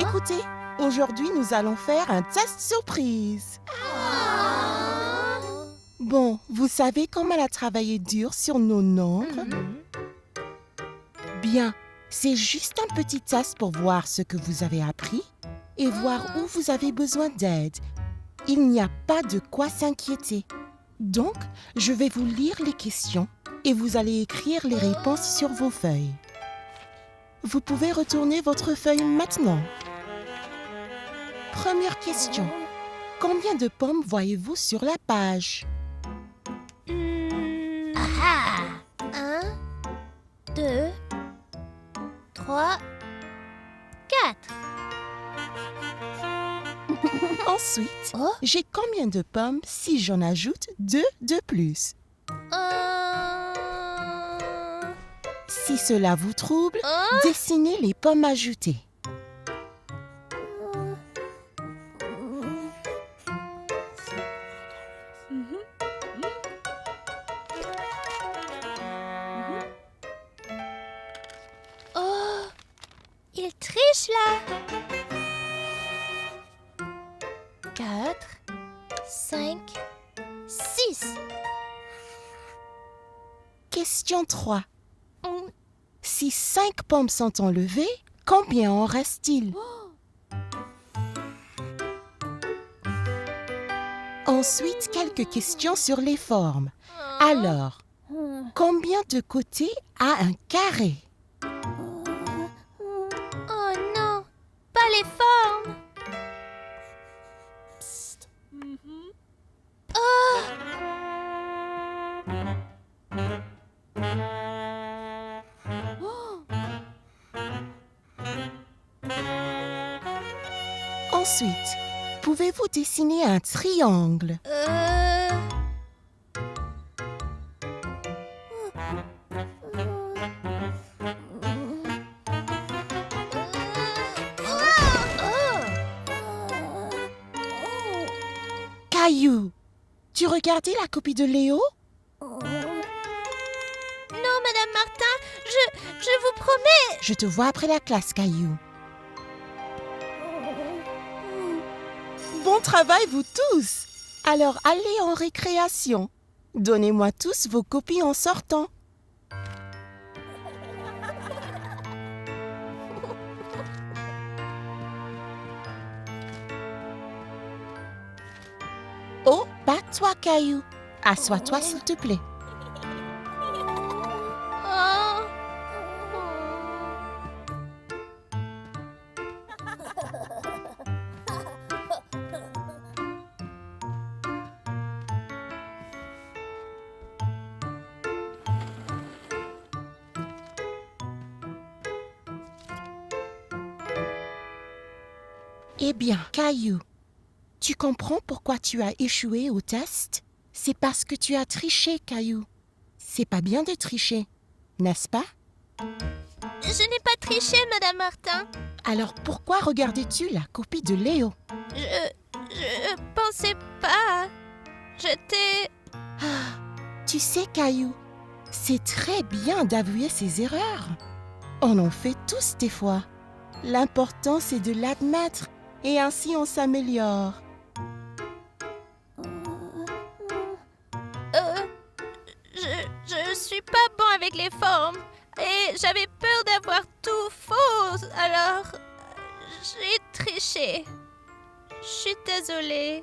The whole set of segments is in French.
Écoutez, aujourd'hui, nous allons faire un test surprise. Bon, vous savez comment elle a travaillé dur sur nos nombres? Bien, c'est juste un petit test pour voir ce que vous avez appris et voir où vous avez besoin d'aide. Il n'y a pas de quoi s'inquiéter. Donc, je vais vous lire les questions et vous allez écrire les réponses sur vos feuilles. Vous pouvez retourner votre feuille maintenant. Première question. Combien de pommes voyez-vous sur la page? 1, 2, 3, 4. Ensuite, Oh. j'ai combien de pommes si j'en ajoute 2 de plus? Si cela vous trouble, dessinez les pommes ajoutées. Oh, il triche là. 4, 5, 6. Question 3. Si 5 pommes sont enlevées, combien en reste-t-il? Ensuite, quelques questions sur les formes. Alors, combien de côtés a un carré? Oh non, pas les formes. Ensuite, pouvez-vous dessiner un triangle? Caillou, tu regardais la copie de Léo? Non, Madame Martin, je vous promets. Je te vois après la classe, Caillou. Bon travail, vous tous! Alors, allez en récréation. Donnez-moi tous vos copies en sortant. Oh, pas toi, Caillou. Assois-toi, s'il te plaît. Eh bien, Caillou, tu comprends pourquoi tu as échoué au test? C'est parce que tu as triché, Caillou. C'est pas bien de tricher, n'est-ce pas? Je n'ai pas triché, Madame Martin. Alors pourquoi regardais-tu la copie de Léo? Je pensais pas. J'étais... Tu sais, Caillou, c'est très bien d'avouer ses erreurs. On en fait tous des fois. L'important, c'est de l'admettre et ainsi on s'améliore. Je suis pas bon avec les formes et j'avais peur d'avoir tout faux, alors j'ai triché. Je suis désolée.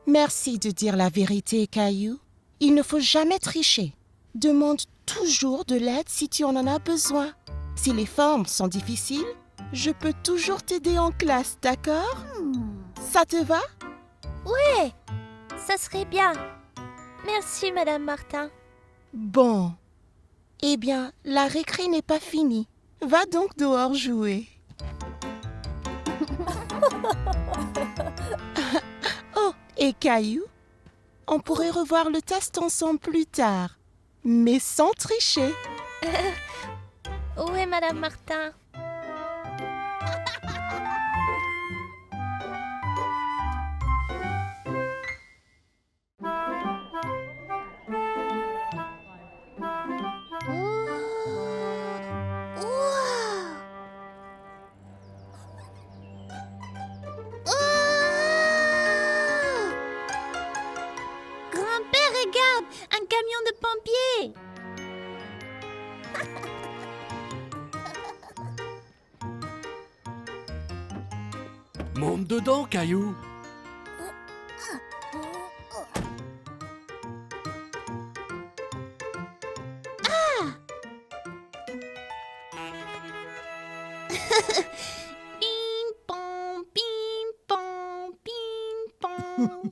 Merci de dire la vérité, Caillou. Il ne faut jamais tricher. Demande toujours de l'aide si tu en as besoin. Si les formes sont difficiles, je peux toujours t'aider en classe, d'accord? Ça te va? Ouais, ça serait bien. Merci, Madame Martin. Bon. Eh bien, la récré n'est pas finie. Va donc dehors jouer. Oh, et Caillou, on pourrait revoir le test ensemble plus tard, mais sans tricher. Oui, Madame Martin. Monte dedans, Caillou. Ping pong, ping pong, ping pong.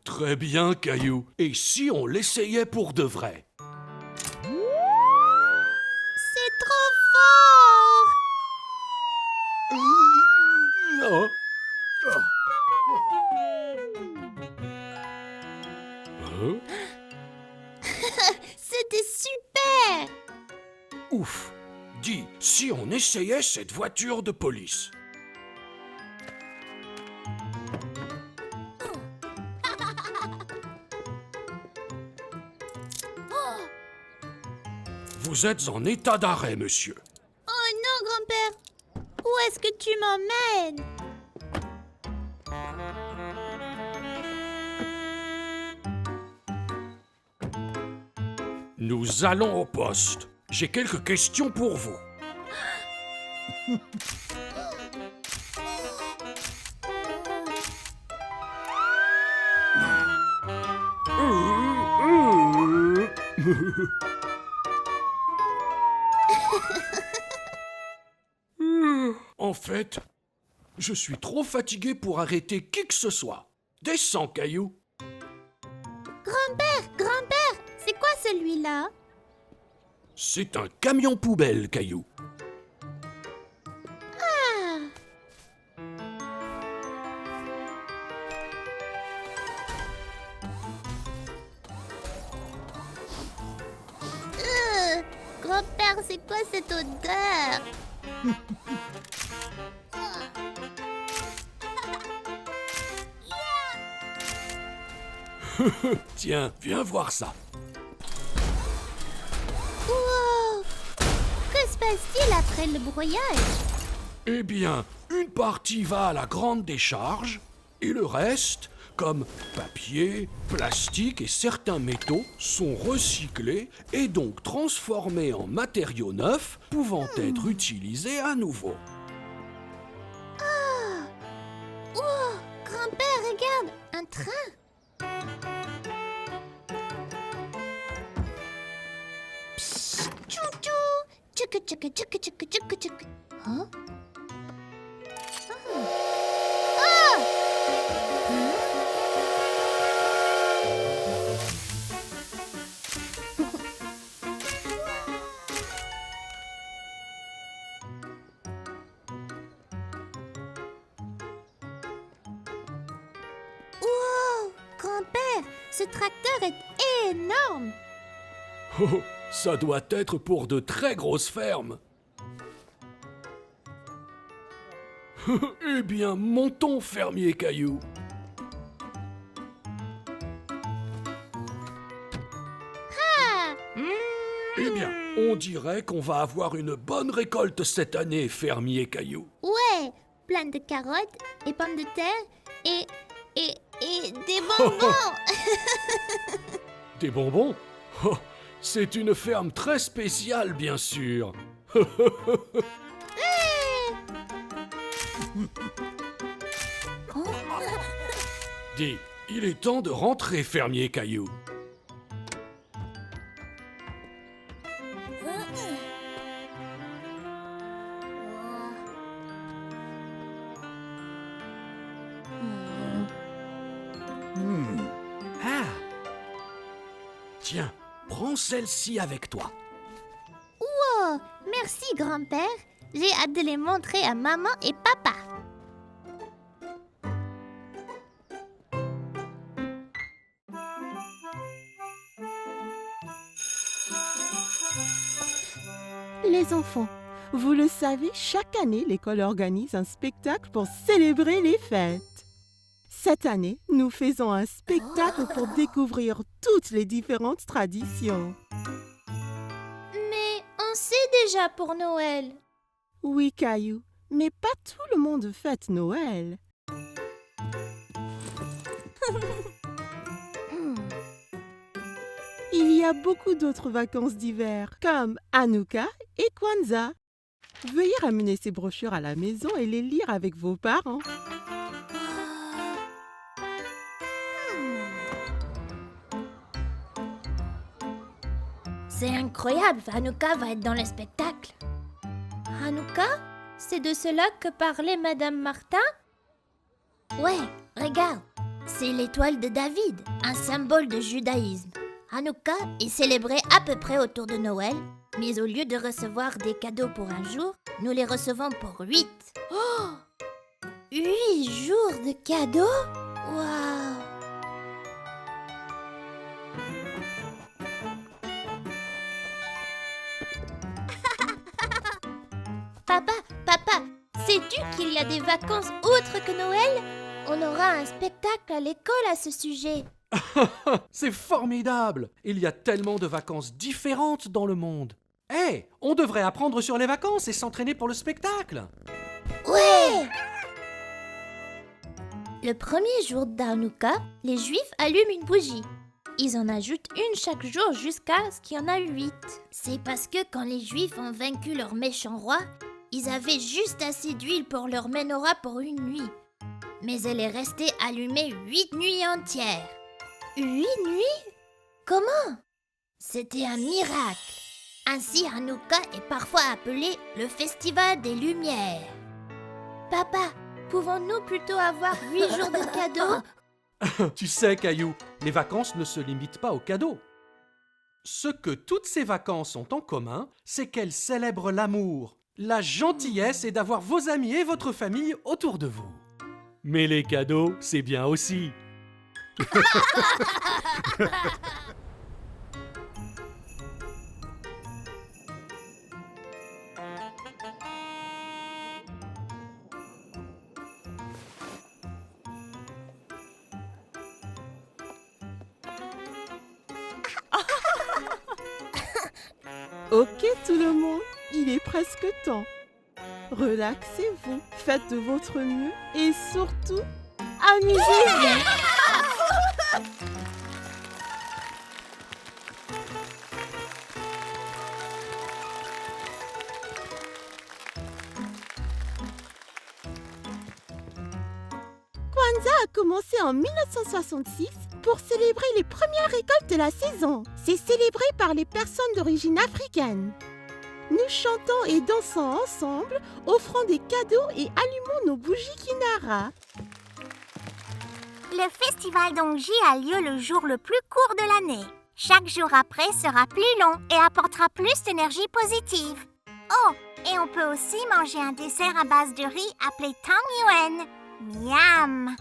Très bien, Caillou. Et si on l'essayait pour de vrai? C'est trop fort! Oh. Hein? C'était super! Ouf. Dis, si on essayait cette voiture de police? Vous êtes en état d'arrêt, monsieur. Oh non, grand-père! Où est-ce que tu m'emmènes? Nous allons au poste. J'ai quelques questions pour vous. En fait, je suis trop fatigué pour arrêter qui que ce soit. Descends, Caillou. Grand-père, c'est quoi celui-là? C'est un camion poubelle, Caillou. Grand-père, c'est quoi cette odeur? Tiens, viens voir ça. Wow! Que se passe-t-il après le broyage? Eh bien, une partie va à la grande décharge et le reste, comme papier, plastique et certains métaux, sont recyclés et donc transformés en matériaux neufs pouvant être utilisés à nouveau. Oh! Grand-père, regarde! Un train! Psst! Tchou-tchou! Tchoukou, tchoukou, tchoukou, tchoukou, tchoukou, tchoukou. Hein? Wow! Grand-père, ce tracteur est énorme! Oh, ça doit être pour de très grosses fermes. Eh bien, montons, fermier Caillou. Eh bien, on dirait qu'on va avoir une bonne récolte cette année, fermier Caillou. Ouais, plein de carottes et pommes de terre et des bonbons. Des bonbons? Oh, c'est une ferme très spéciale, bien sûr. Dis, il est temps de rentrer, fermier Caillou. Ah. Tiens, prends celle-ci avec toi. Oh, merci grand-père. J'ai hâte de les montrer à maman et papa. Les enfants, vous le savez, chaque année, l'école organise un spectacle pour célébrer les fêtes. Cette année, nous faisons un spectacle pour découvrir toutes les différentes traditions. Mais on sait déjà pour Noël. Oui, Caillou, mais pas tout le monde fête Noël. a beaucoup d'autres vacances d'hiver, comme Hanouka et Kwanzaa. Veuillez ramener ces brochures à la maison et les lire avec vos parents. C'est incroyable, Hanouka va être dans le spectacle. Hanouka? C'est de cela que parlait Madame Martin? Ouais, regarde, c'est l'étoile de David, un symbole de judaïsme. Hanouka est célébré à peu près autour de Noël, mais au lieu de recevoir des cadeaux pour un jour, nous les recevons pour 8. Oh! 8 jours de cadeaux? Waouh! Papa, sais-tu qu'il y a des vacances autres que Noël? On aura un spectacle à l'école à ce sujet. C'est formidable! Il y a tellement de vacances différentes dans le monde. Hé, on devrait apprendre sur les vacances et s'entraîner pour le spectacle. Ouais! Le premier jour d'Hanouka, les Juifs allument une bougie. Ils en ajoutent une chaque jour jusqu'à ce qu'il y en a 8. C'est parce que quand les Juifs ont vaincu leur méchant roi, ils avaient juste assez d'huile pour leur menorah pour une nuit. Mais elle est restée allumée 8 nuits entières. 8 nuits? Comment? C'était un miracle. Ainsi, Hanouka est parfois appelé le Festival des Lumières. Papa, pouvons-nous plutôt avoir 8 jours de cadeaux? Tu sais, Caillou, les vacances ne se limitent pas aux cadeaux. Ce que toutes ces vacances ont en commun, c'est qu'elles célèbrent l'amour, la gentillesse et d'avoir vos amis et votre famille autour de vous. Mais les cadeaux, c'est bien aussi. Ok tout le monde, il est presque temps. Relaxez-vous, faites de votre mieux et surtout, amusez-vous. Kwanzaa a commencé en 1966 pour célébrer les premières récoltes de la saison. C'est célébré par les personnes d'origine africaine. Nous chantons et dansons ensemble, offrant des cadeaux et allumons nos bougies Kinara. Le festival d'Ongji a lieu le jour le plus court de l'année. Chaque jour après sera plus long et apportera plus d'énergie positive. Oh, et on peut aussi manger un dessert à base de riz appelé Tang Yuen. Miam!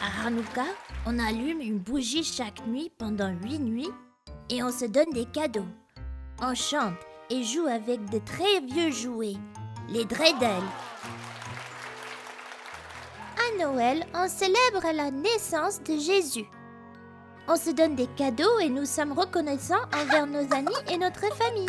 À Hanouka, on allume une bougie chaque nuit pendant 8 nuits et on se donne des cadeaux. On chante et joue avec de très vieux jouets, les dreidels. À Noël, on célèbre la naissance de Jésus. On se donne des cadeaux et nous sommes reconnaissants envers nos amis et notre famille.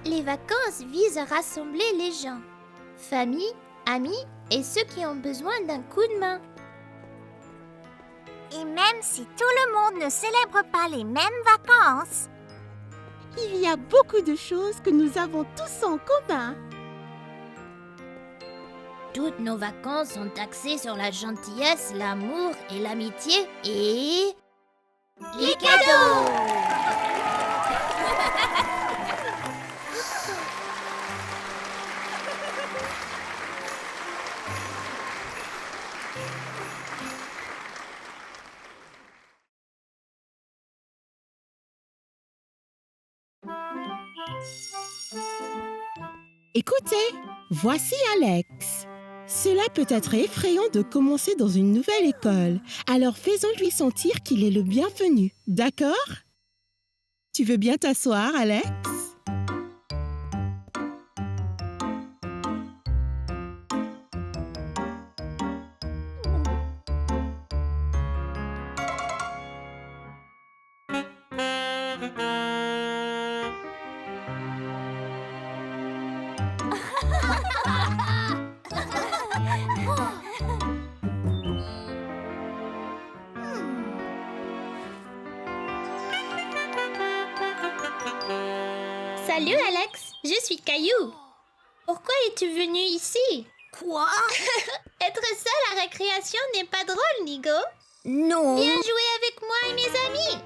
Les vacances visent à rassembler les gens, famille, amis et ceux qui ont besoin d'un coup de main. Et même si tout le monde ne célèbre pas les mêmes vacances, Il y a beaucoup de choses que nous avons tous en commun. Toutes nos vacances sont axées sur la gentillesse, l'amour et l'amitié et... les cadeaux! Écoutez, voici Alex. Cela peut être effrayant de commencer dans une nouvelle école, alors faisons-lui sentir qu'il est le bienvenu, d'accord? Tu veux bien t'asseoir, Alex? Salut Alex, je suis Caillou. Pourquoi es-tu venu ici? Quoi? Être seul à récréation n'est pas drôle, Nigo. Non. Viens jouer avec moi et mes amis.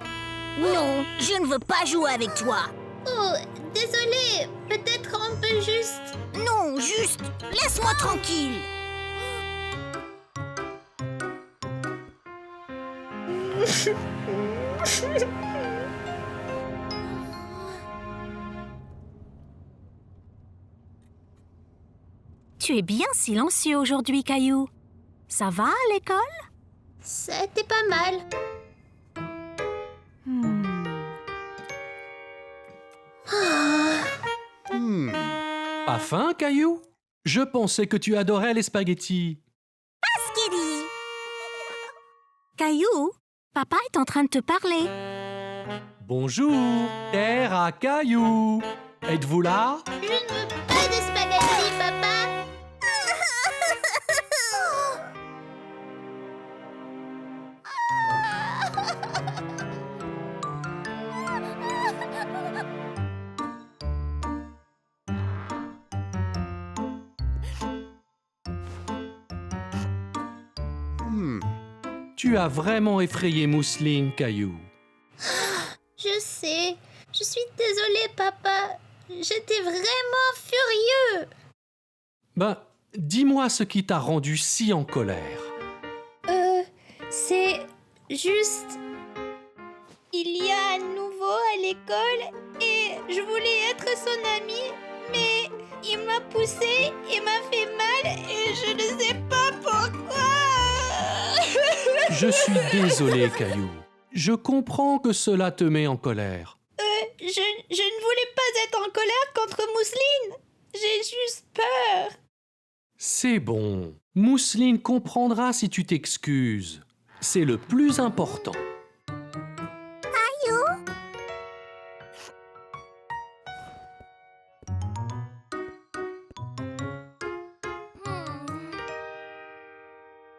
Non, je ne veux pas jouer avec toi. Oh, désolé, peut-être on peut juste... Non, juste, laisse-moi tranquille. Tu es bien silencieux aujourd'hui, Caillou. Ça va à l'école? C'était pas mal. Pas faim, Caillou? Je pensais que tu adorais les spaghettis. Skiddy. Caillou, papa est en train de te parler. Bonjour, terre à Caillou. Êtes-vous là? Je ne veux pas de spaghettis, papa. Tu as vraiment effrayé Mousseline, Caillou. Je sais. Je suis désolée, papa. J'étais vraiment furieux. Ben, dis-moi ce qui t'a rendu si en colère. C'est juste... Il y a un nouveau à l'école et je voulais être son amie, mais il m'a poussé et m'a fait mal et je ne sais pas pourquoi. Je suis désolé, Caillou. Je comprends que cela te met en colère. Je ne voulais pas être en colère contre Mousseline. J'ai juste peur. C'est bon. Mousseline comprendra si tu t'excuses. C'est le plus important.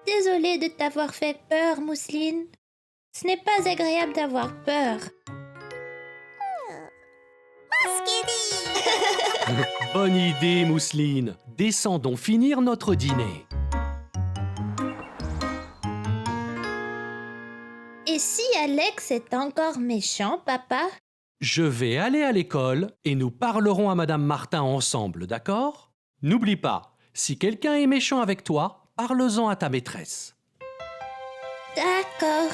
Désolée de t'avoir fait peur, Mousseline. Ce n'est pas agréable d'avoir peur. Bonne idée, Mousseline. Descendons finir notre dîner. Et si Alex est encore méchant, papa? Je vais aller à l'école et nous parlerons à Madame Martin ensemble, d'accord? N'oublie pas, si quelqu'un est méchant avec toi, parle-en à ta maîtresse. D'accord.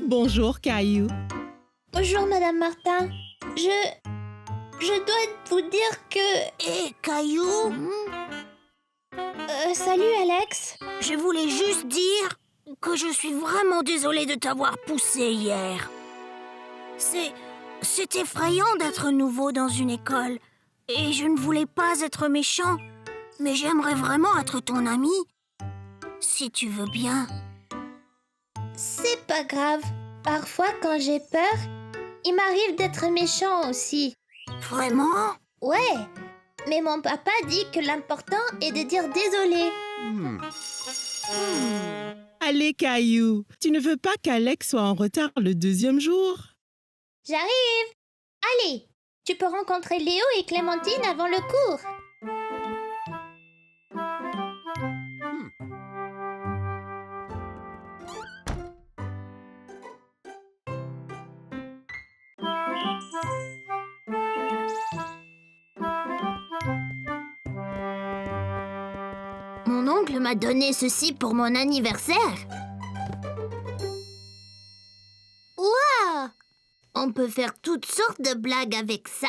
Bonjour, Caillou. Bonjour, Madame Martin. Je dois vous dire que... Hé, Caillou, salut, Alex. je voulais juste dire que je suis vraiment désolée de t'avoir poussé hier. C'est effrayant d'être nouveau dans une école. Et je ne voulais pas être méchant. Mais j'aimerais vraiment être ton ami. Si tu veux bien. C'est pas grave. Parfois, quand j'ai peur, il m'arrive d'être méchant aussi. Vraiment? Ouais, mais mon papa dit que l'important est de dire désolé. Allez, Caillou. Tu ne veux pas qu'Alex soit en retard le deuxième jour? J'arrive. Allez, tu peux rencontrer Léo et Clémentine avant le cours. Mon oncle m'a donné ceci pour mon anniversaire. Waouh! On peut faire toutes sortes de blagues avec ça.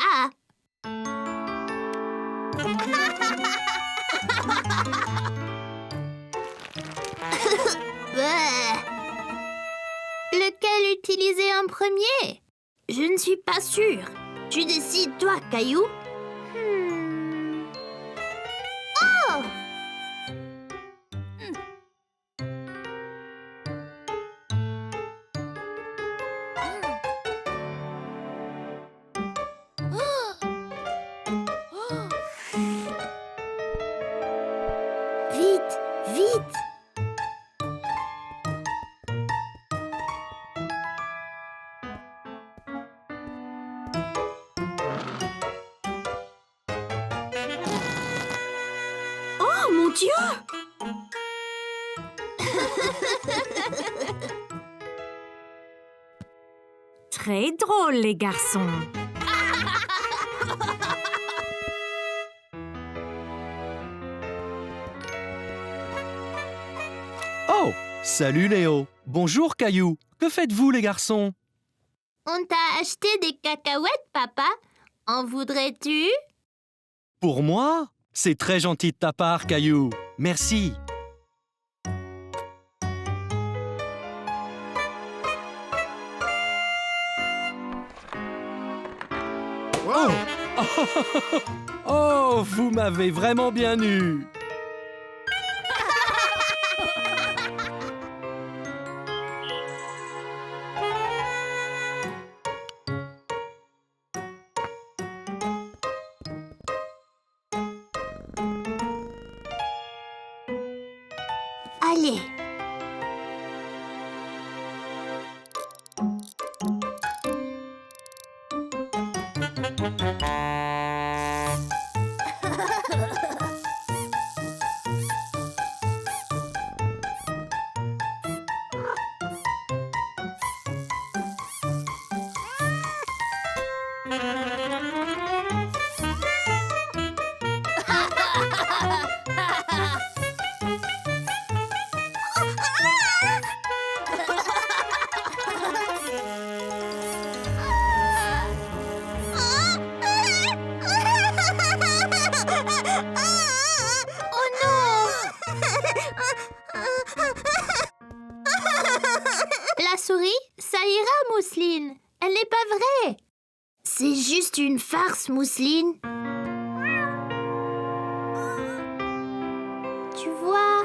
Lequel utiliser en premier? Je ne suis pas sûre. Tu décides, toi, Caillou. Oh! Vite, vite. Dieu! Très drôle, les garçons. Oh, salut Léo. Bonjour Caillou. Que faites-vous les garçons? On t'a acheté des cacahuètes, papa. En voudrais-tu? Pour moi? C'est très gentil de ta part, Caillou. Merci. Oh! Oh, vous m'avez vraiment bien eu. Allez. Oh non! La souris, ça ira, Mousseline. Elle n'est pas vraie. C'est juste une farce, Mousseline. Tu vois?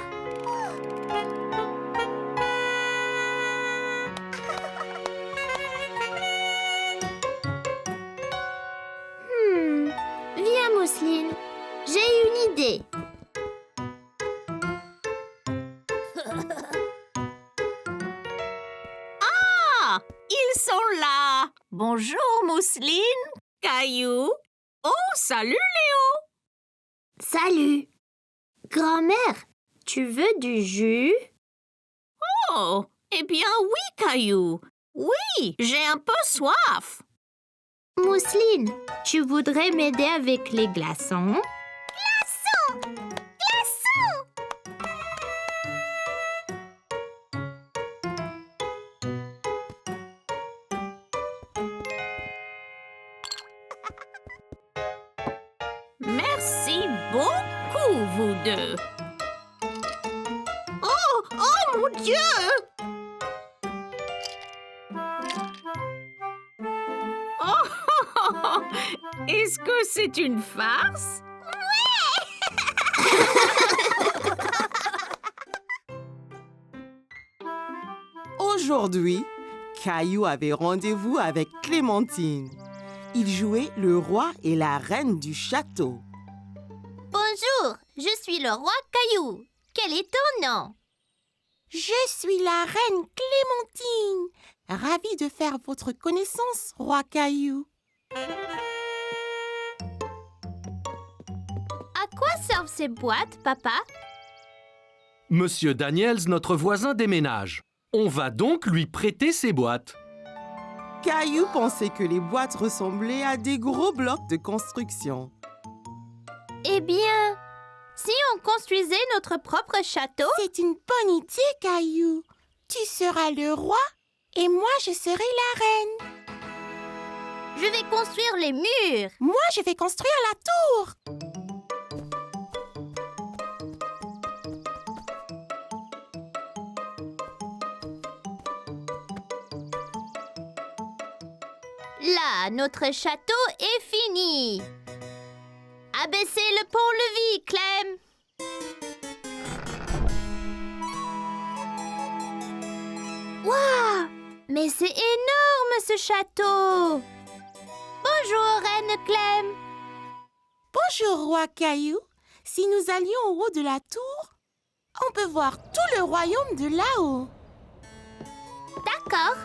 Viens, Mousseline. J'ai une idée. Ah, ils sont là. Bonjour, Mousseline, Caillou. Oh, salut, Léo. Salut. Grand-mère, tu veux du jus? Oh, eh bien oui, Caillou. Oui, j'ai un peu soif. Mousseline, tu voudrais m'aider avec les glaçons? Merci beaucoup, vous deux. Oh, oh mon Dieu! Oh, est-ce que c'est une farce? Aujourd'hui, Caillou avait rendez-vous avec Clémentine. Il jouait le roi et la reine du château. Bonjour, je suis le roi Caillou. Quel est ton nom? Je suis la reine Clémentine. Ravie de faire votre connaissance, roi Caillou. À quoi servent ces boîtes, papa? Monsieur Daniels, notre voisin, déménage. On va donc lui prêter ses boîtes. Caillou pensait que les boîtes ressemblaient à des gros blocs de construction. Eh bien, si on construisait notre propre château? C'est une bonne idée, Caillou. Tu seras le roi et moi, je serai la reine. Je vais construire les murs. Moi, je vais construire la tour. Là, notre château est fini. Abaissez le pont-levis, Clem. Waouh! Mais c'est énorme, ce château. Bonjour, Reine Clem. Bonjour, roi Caillou. Si nous allions au haut de la tour, on peut voir tout le royaume de là-haut. D'accord.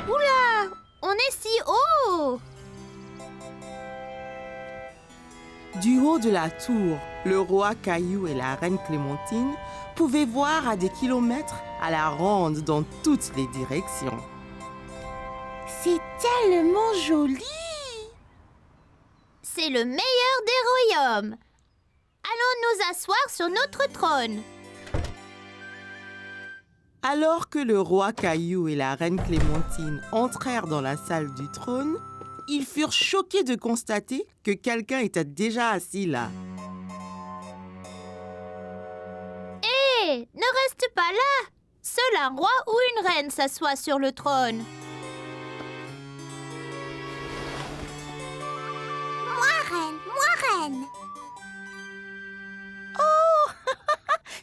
Oula! On est si haut! Du haut de la tour, le roi Caillou et la reine Clémentine pouvaient voir à des kilomètres à la ronde dans toutes les directions. C'est tellement joli! C'est le meilleur des royaumes. Allons nous asseoir sur notre trône. Alors que le roi Caillou et la reine Clémentine entrèrent dans la salle du trône, ils furent choqués de constater que quelqu'un était déjà assis là. Hé, ne reste pas là. Seul un roi ou une reine s'assoit sur le trône. Moi, reine.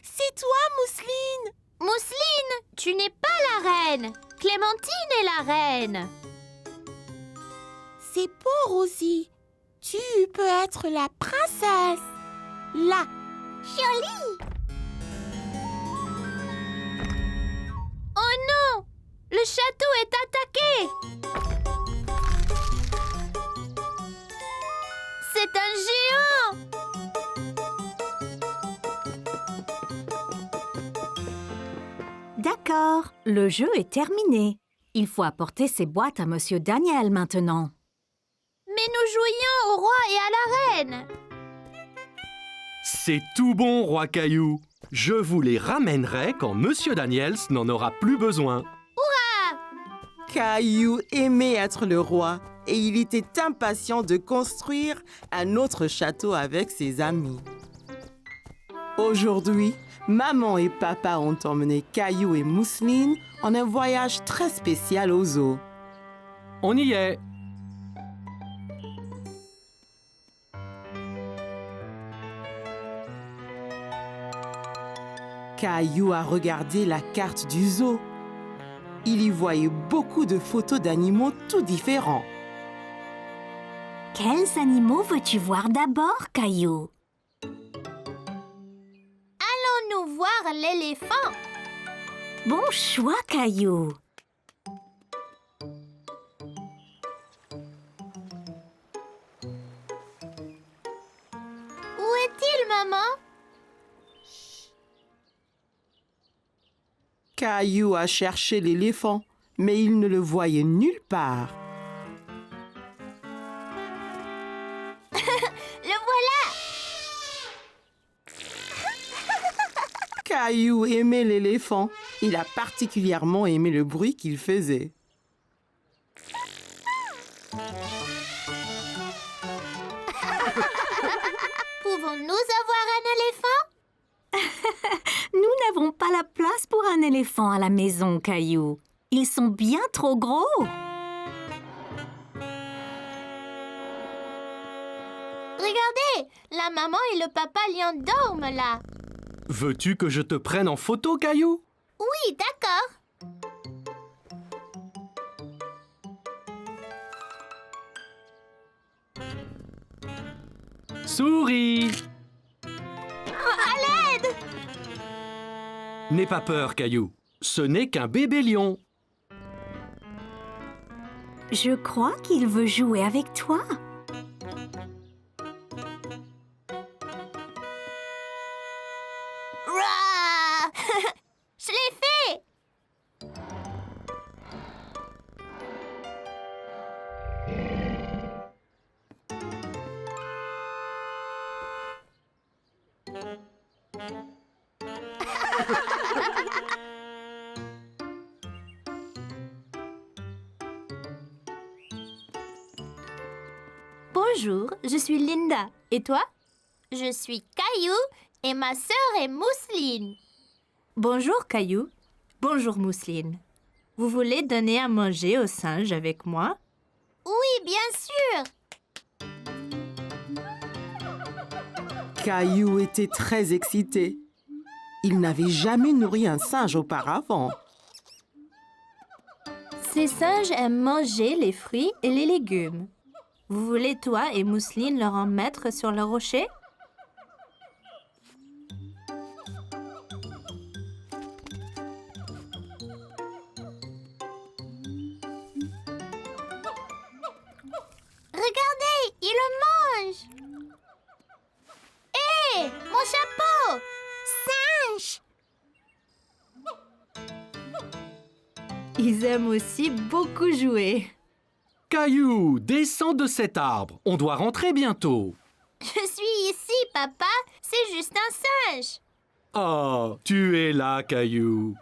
C'est toi, Mousseline! Mousseline, tu n'es pas la reine. Clémentine est la reine. C'est bon, Rosie. Tu peux être la princesse. Là. Jolie. Oh non, le château est attaqué. C'est un géant. D'accord, le jeu est terminé. Il faut apporter ces boîtes à Monsieur Daniel maintenant. Mais nous jouions au roi et à la reine. C'est tout bon, roi Caillou. Je vous les ramènerai quand Monsieur Daniels n'en aura plus besoin. Caillou aimait être le roi et il était impatient de construire un autre château avec ses amis. Aujourd'hui, maman et papa ont emmené Caillou et Mousseline en un voyage très spécial au zoo. On y est. Caillou a regardé la carte du zoo. Il y voyait beaucoup de photos d'animaux tout différents. Quels animaux veux-tu voir d'abord, Caillou? Allons-nous voir l'éléphant? Bon choix, Caillou. Où est-il, maman? Caillou a cherché l'éléphant, mais il ne le voyait nulle part. Le voilà! Caillou aimait l'éléphant. Il a particulièrement aimé le bruit qu'il faisait. Pouvons-nous avoir un éléphant? Nous n'avons pas la place pour un éléphant à la maison, Caillou. Ils sont bien trop gros. Regardez, la maman et le papa lion dorment là. Veux-tu que je te prenne en photo, Caillou? Oui, d'accord. Souris! À l'aide! N'aie pas peur, Caillou. Ce n'est qu'un bébé lion. Je crois qu'il veut jouer avec toi. Rah! Je l'ai fait! Bonjour, je suis Linda. Et toi? Je suis Caillou et ma sœur est Mousseline. Bonjour Caillou. Bonjour Mousseline. Vous voulez donner à manger aux singes avec moi? Oui, bien sûr. Caillou était très excité. Il n'avait jamais nourri un singe auparavant. Ces singes aiment manger les fruits et les légumes. Vous voulez, toi et Mousseline, leur en mettre sur le rocher? Regardez, il le mange. Hé, mon chapeau. Singe. Ils aiment aussi beaucoup jouer. Caillou, descends de cet arbre. On doit rentrer bientôt. Je suis ici, papa. C'est juste un singe. Oh, tu es là, Caillou.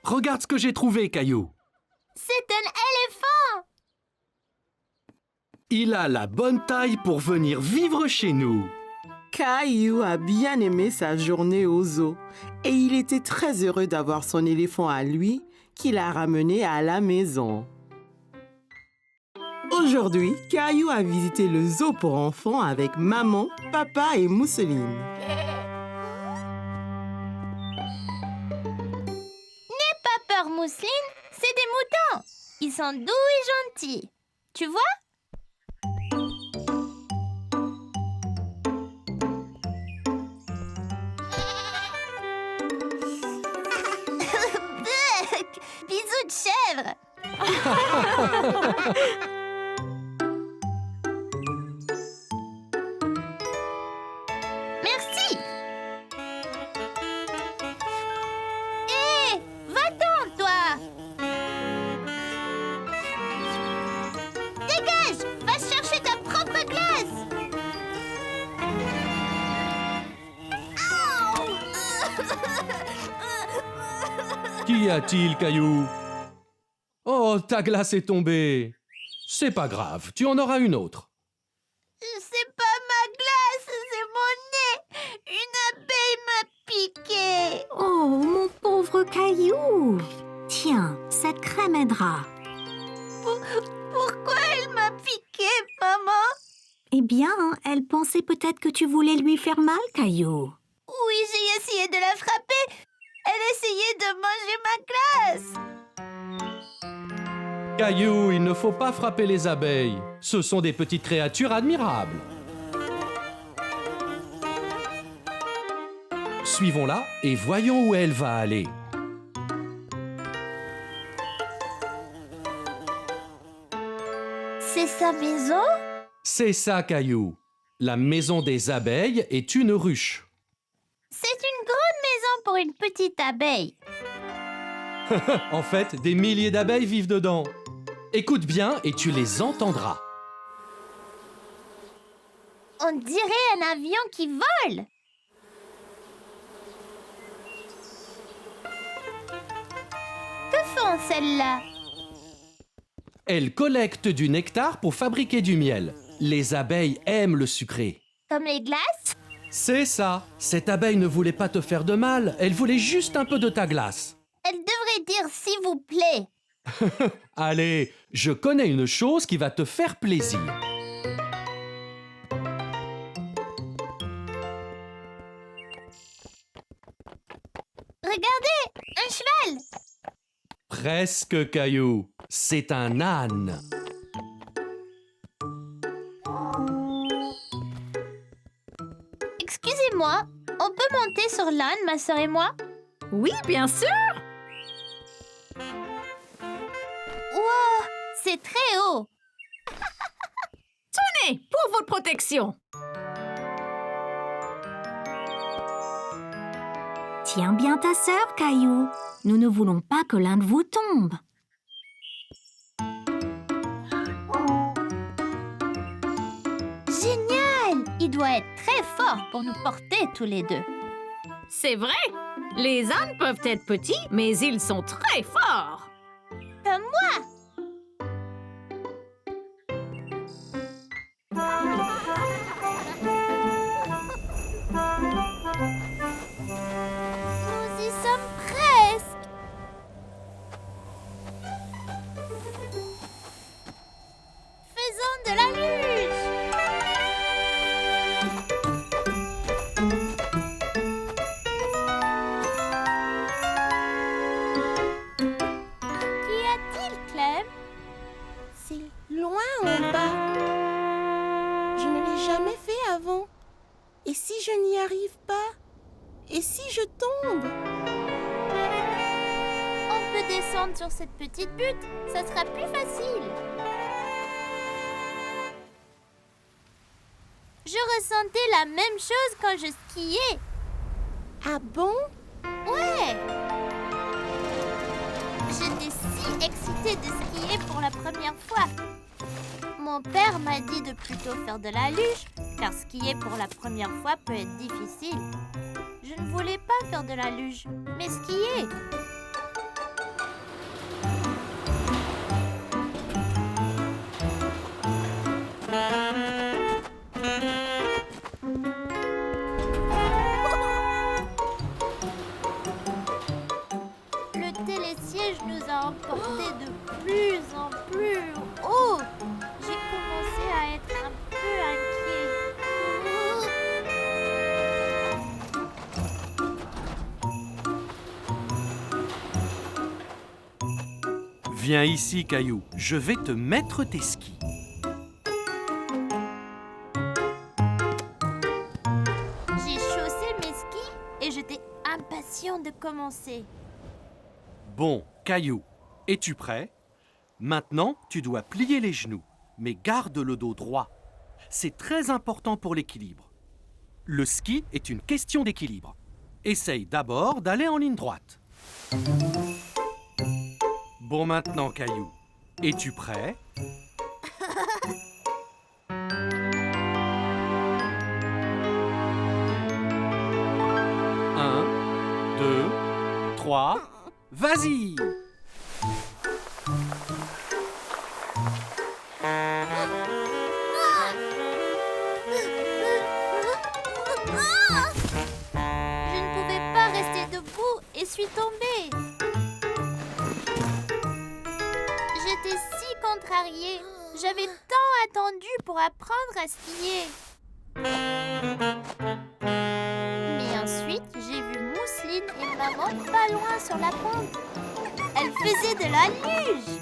Regarde ce que j'ai trouvé, Caillou. C'est un éléphant. Il a la bonne taille pour venir vivre chez nous. Caillou a bien aimé sa journée au zoo et il était très heureux d'avoir son éléphant à lui qu'il a ramené à la maison. Aujourd'hui, Caillou a visité le zoo pour enfants avec maman, papa et Mousseline. Pas peur, Mousseline, c'est des moutons. Ils sont doux et gentils. Tu vois? Bisous de chèvre. Merci. Hé, va-t'en, toi. Dégage, va chercher ta propre glace. Qu'y a-t-il, Caillou? Oh, ta glace est tombée. C'est pas grave, tu en auras une autre. C'est pas ma glace, c'est mon nez. Une abeille m'a piqué. Oh, mon pauvre Caillou. Tiens, cette crème aidera. Pourquoi elle m'a piqué, maman? Eh bien, elle pensait peut-être que tu voulais lui faire mal, Caillou. Oui, j'ai essayé de la frapper. Elle essayait de manger ma glace. Caillou, il ne faut pas frapper les abeilles. Ce sont des petites créatures admirables. Suivons-la et voyons où elle va aller. C'est sa maison? C'est ça, Caillou. La maison des abeilles est une ruche. C'est une grande maison pour une petite abeille. En fait, des milliers d'abeilles vivent dedans. Écoute bien et tu les entendras. On dirait un avion qui vole. Que font celles-là? Elles collectent du nectar pour fabriquer du miel. Les abeilles aiment le sucré. Comme les glaces? C'est ça. Cette abeille ne voulait pas te faire de mal. Elle voulait juste un peu de ta glace. Elle devrait dire s'il vous plaît. Allez, je connais une chose qui va te faire plaisir. Regardez, un cheval. Presque, Caillou. C'est un âne. Excusez-moi, on peut monter sur l'âne, ma sœur et moi? Oui, bien sûr. Wow, c'est très haut. Tenez, pour votre protection. Tiens bien ta sœur, Caillou. Nous ne voulons pas que l'un de vous tombe. Génial! Il doit être très fort pour nous porter tous les deux. C'est vrai. Les ânes peuvent être petits, mais ils sont très forts. Comme moi! Nous y sommes presque. Faisons de la luge. Qu'y a-t-il, Claire? Et si je n'y arrive pas? Et si je tombe? On peut descendre sur cette petite butte, ça sera plus facile. Je ressentais la même chose quand je skiais. Ah bon? Ouais! J'étais si excitée de skier pour la première fois. Mon père m'a dit de plutôt faire de la luge, car skier pour la première fois peut être difficile. Je ne voulais pas faire de la luge, mais skier. Le télésiège nous a emportés de plus en plus haut. J'ai commencé à être un peu inquiet. Viens ici, Caillou. Je vais te mettre tes skis. J'ai chaussé mes skis et j'étais impatient de commencer. Bon, Caillou, es-tu prêt? Maintenant, tu dois plier les genoux, mais garde le dos droit. C'est très important pour l'équilibre. Le ski est une question d'équilibre. Essaye d'abord d'aller en ligne droite. Bon, maintenant, Caillou, es-tu prêt? Un, deux, trois, vas-y! Je ne pouvais pas rester debout et suis tombée. J'étais si contrariée. J'avais tant attendu pour apprendre à skier. Mais ensuite, j'ai vu Mousseline et maman pas loin sur la pente. Elles faisaient de la luge.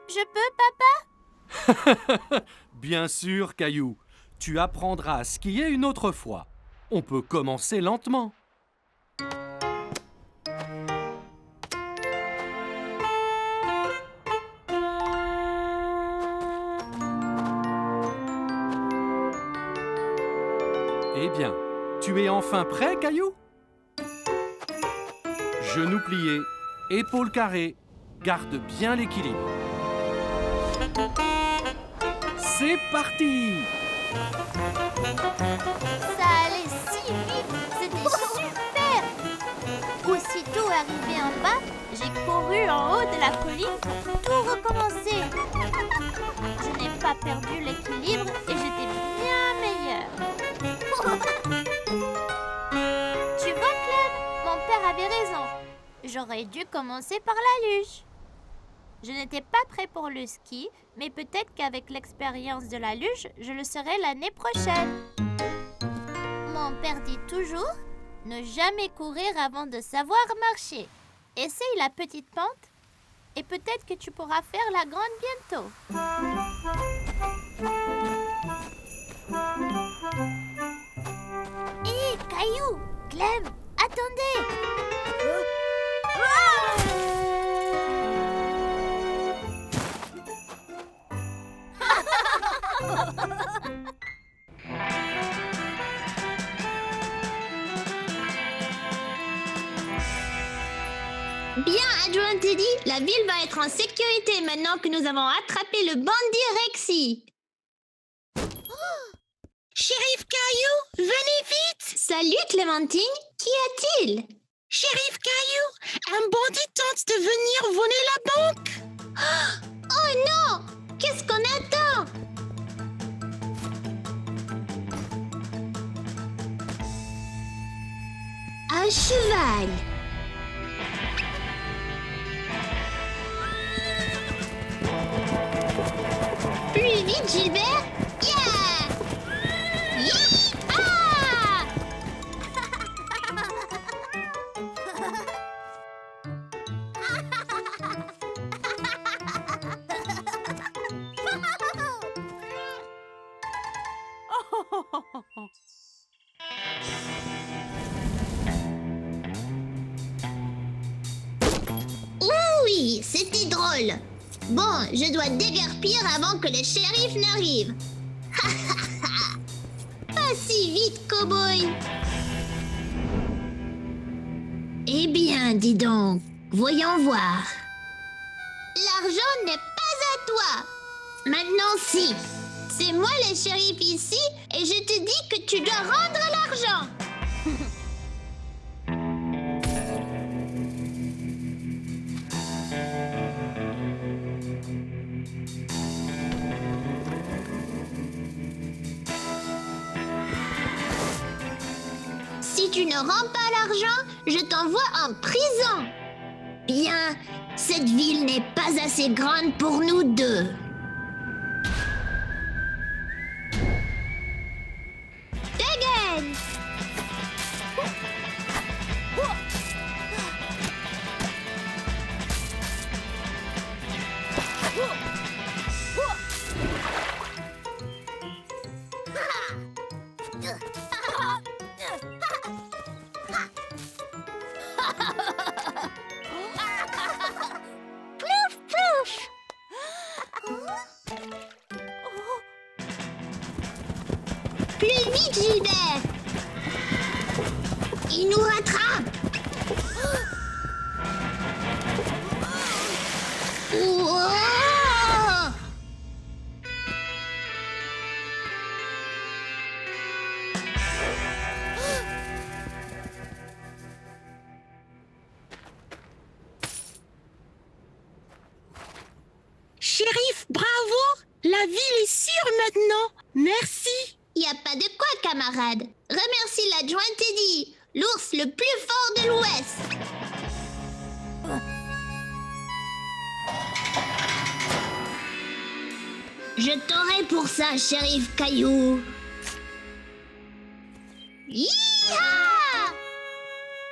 Je peux, papa? Bien sûr, Caillou. Tu apprendras à skier une autre fois. On peut commencer lentement. Eh bien, tu es enfin prêt, Caillou? Genoux pliés, épaules carrées, garde bien l'équilibre. C'est parti! Ça allait si vite, c'était super! Aussitôt arrivé en bas, j'ai couru en haut de la colline pour tout recommencer. Je n'ai pas perdu l'équilibre et j'étais bien meilleure. Tu vois, Clem, mon père avait raison. J'aurais dû commencer par la luge. Je n'étais pas prêt pour le ski, mais peut-être qu'avec l'expérience de la luge, je le serai l'année prochaine. Mon père dit toujours, ne jamais courir avant de savoir marcher. Essaye la petite pente et peut-être que tu pourras faire la grande bientôt. Hé, Caillou, Clem, attendez! Bien, adjoint Teddy, la ville va être en sécurité maintenant que nous avons attrapé le bandit Rexy. Shérif Caillou, venez vite! Salut Clémentine, qu'y a-t-il? Shérif Caillou, un bandit tente de venir voler la banque! Oh non! Qu'est-ce qu'on attend? Un cheval. Plus vite, Gilbert! Yeah! Yee-ha! Oui, c'était drôle. Bon, je dois déguerpir avant que le shérif n'arrive. Pas si vite, cow-boy. Eh bien, dis donc, voyons voir. L'argent n'est pas à toi. Maintenant, si. C'est moi le shérif ici et je te dis que tu dois rendre l'argent. Si tu ne rends pas l'argent, je t'envoie en prison. Bien, cette ville n'est pas assez grande pour nous deux. Dégaine! Plouf, plouf! Plus vite, Gilbert! Il nous rattrape! Ouah! Shérif, bravo! La ville est sûre maintenant. Merci. Y a pas de quoi, camarade. Remercie l'adjoint Teddy, l'ours le plus fort de l'Ouest. Je t'aurai pour ça, shérif Caillou. Hi-ha!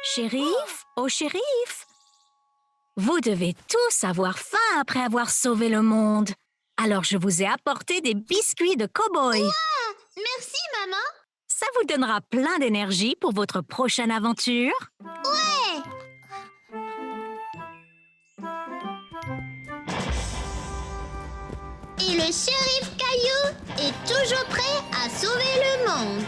Shérif, oh shérif, vous devez tous avoir faim après avoir sauvé le monde. Alors je vous ai apporté des biscuits de cow-boy. Merci, maman. Ça vous donnera plein d'énergie pour votre prochaine aventure. Ouais. Et le shérif Caillou est toujours prêt à sauver le monde.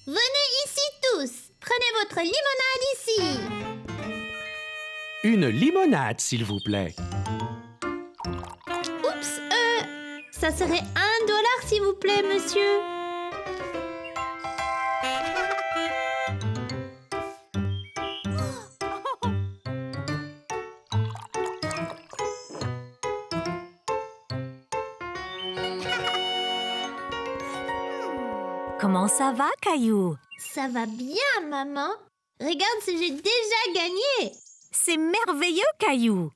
Venez ici tous. Prenez votre limonade ici. Une limonade, s'il vous plaît. Oups, ça serait $1 s'il vous plaît, monsieur. Comment ça va, Caillou? Ça va bien, maman. Regarde ce que j'ai déjà gagné. C'est merveilleux, Caillou.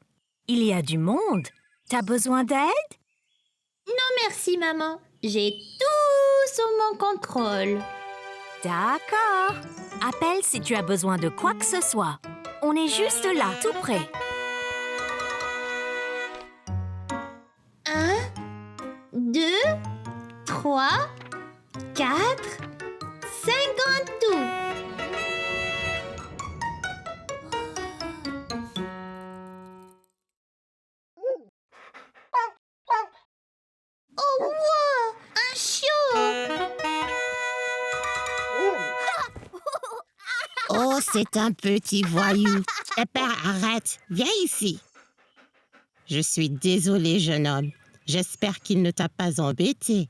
Il y a du monde. T'as besoin d'aide? Non, merci, maman. J'ai tout sous mon contrôle. D'accord. Appelle si tu as besoin de quoi que ce soit. On est juste là, tout près. 1, 2, 3, 4, 5 en tout. Oh, wow! Un chiot! Oh, c'est un petit voyou. Pépère, arrête. Viens ici. Je suis désolée, jeune homme. J'espère qu'il ne t'a pas embêté.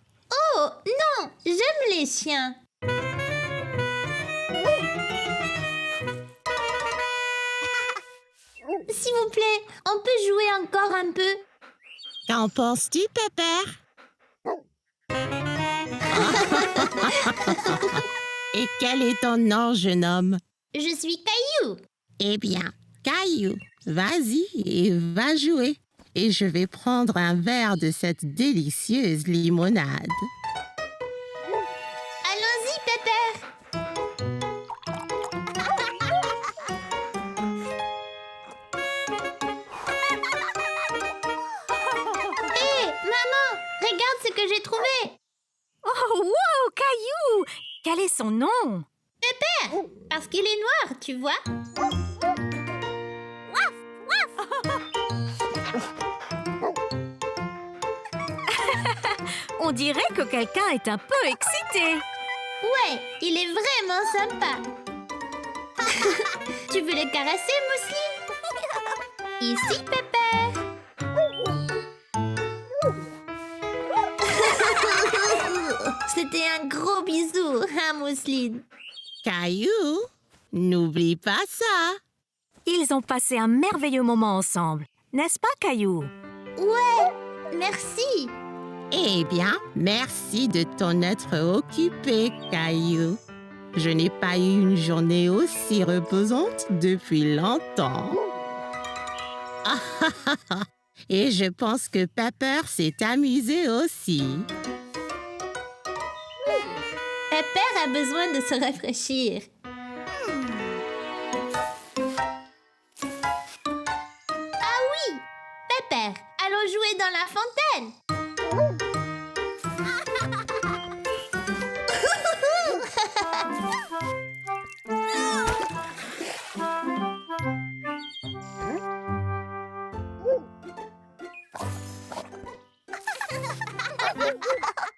Oh, non, j'aime les chiens. S'il vous plaît, on peut jouer encore un peu? Qu'en penses-tu, Pépère? Et quel est ton nom, jeune homme? Je suis Caillou. Eh bien, Caillou, vas-y et va jouer. Et je vais prendre un verre de cette délicieuse limonade. Allons-y, Pépère. son nom? Parce qu'il est noir, tu vois. On dirait que quelqu'un est un peu excité. Ouais, il est vraiment sympa. Tu veux le caresser, Mousseline? Ici, Pépère. C'était un gros bisou, hein, Mousseline? Caillou, n'oublie pas ça. Ils ont passé un merveilleux moment ensemble, n'est-ce pas, Caillou? Ouais, merci. Eh bien, merci de t'en être occupé, Caillou. Je n'ai pas eu une journée aussi reposante depuis longtemps. Et je pense que Pepper s'est amusé aussi. Pépère a besoin de se rafraîchir. Ah oui, Pépère, allons jouer dans la fontaine.